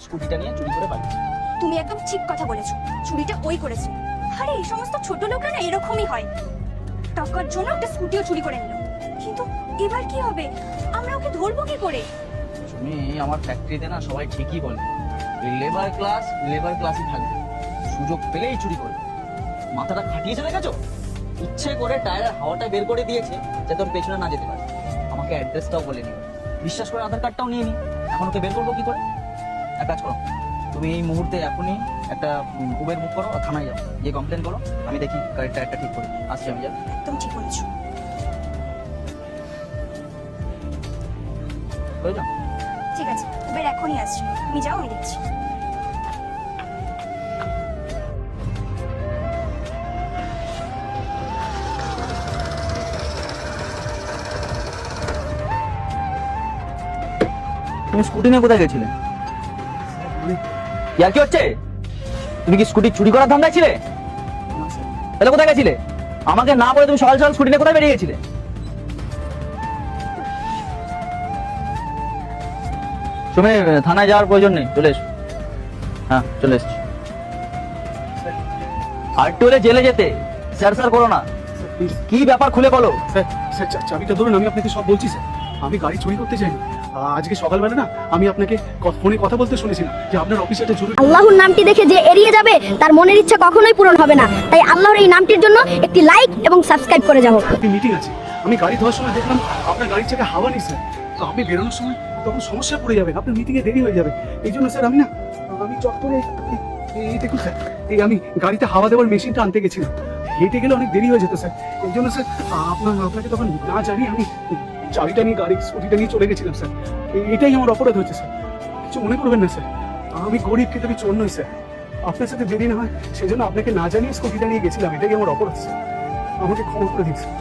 স্কুটিটা নিয়ে চুরি করে পালিয়েছে। তুমি একদম ঠিক কথা বলেছো, চুরিটা ওই করেছে। আরে এই সমস্ত ছোট লোকরা না এরকমই হয়, টাকার জন্য একটা স্কুটিও চুরি করে নিল। কিন্তু এবার কি হবে, আমরা ওকে ধরবো কি করে? তুমি আমার ফ্যাক্টরিতে না সবাই ঠিকই বলে, লেবার ক্লাসই থাকবে, সুযোগ পেলেই চুরি করবে। মাথাটা খাটিয়েছে দেখেছো, ইচ্ছে করে টায়ারের হাওয়াটা বের করে দিয়েছে যাতে ওর পেছনে না যেতে পারে। আমাকে অ্যাড্রেসটাও বলে নিও, বিশ্বাস করে আধার কার্ডটাও নিয়ে নি। এখন ওকে বের করবো কি করে? এক কাজ করো, তুমি এই মুহূর্তে এখনই একটা উবের বুক করো, থানায় যাও, গিয়ে কমপ্লেন করো। আমি দেখি গাড়ির টায়ারটা ঠিক করি, আসছি আমি। যাও, একদম ঠিক বলেছো। হয়ে যাও। ঠিক আছে, উবের এখনই আসছি, তুমি যাও, আমি দেখছি। তুমি স্কুটি নিয়ে কোথায় গেছিলে? ইয়ার কি হচ্ছে? তুমি কি স্কুটি চুরি করার ধান্দায় ছিলে? তাহলে কোথায় গেছিলে? আমাকে না বলে তুমি সকাল সকাল স্কুটি নিয়ে কোথায় বেরিয়ে গেছিলে? তুমি থানায় যাওয়ার প্রয়োজন নেই, চলে এসো। হ্যাঁ, চলে এসছি। আর একটু হলে জেলে যেতে, স্যার করো না। কি ব্যাপার খুলে বলো। স্যার চাবিটা ধরুন, আমি আপনাকে সব বলছি স্যার। আমি গাড়ি চুরি করতে চাইনি। আজকে সকালবেলা না আমি আপনাকে ফোনে কথা বলতে শুনেছিলাম যে আপনার অফিসে একটা জরুরি। আল্লাহর নামটি দেখে যে এড়িয়ে যাবে তার মনের ইচ্ছা কখনোই পূরণ হবে না। তাই আল্লাহর এই নামটির জন্য একটি লাইক এবং সাবস্ক্রাইব করে যাও। মিটিং আছে, আমি গাড়ি ধোয়ার সময় দেখলাম আপনার গাড়ির থেকে হাওয়া নেই স্যার। তো আপনি বেরোনোর সময় তখন সমস্যা পড়ে যাবেন, আপনার মিটিংয়ে দেরি হয়ে যাবে। এই জন্য স্যার আমি চট করে এই দেখুন স্যার, এই আমি গাড়িতে হাওয়া দেওয়ার মেশিনটা আনতে গেছিলাম। হেঁটে গেলে অনেক দেরি হয়ে যেত স্যার। এই জন্য স্যার আপনাকে তখন না জানিয়ে আমি চাবিটা নিয়ে স্কুটিটা নিয়ে চলে গেছিলাম স্যার। এটাই আমার অপরাধ হচ্ছে স্যার, কিছু মনে করবেন না স্যার। আমি গরিব, কিন্তু আমি চোর নই স্যার। আপনার সাথে দেরি না হয় সেজন্য আপনাকে না জানিয়ে স্কুটিটা নিয়ে গেছিলাম, এটাই আমার অপরাধ স্যার। আমাকে ক্ষমা করে দিন স্যার।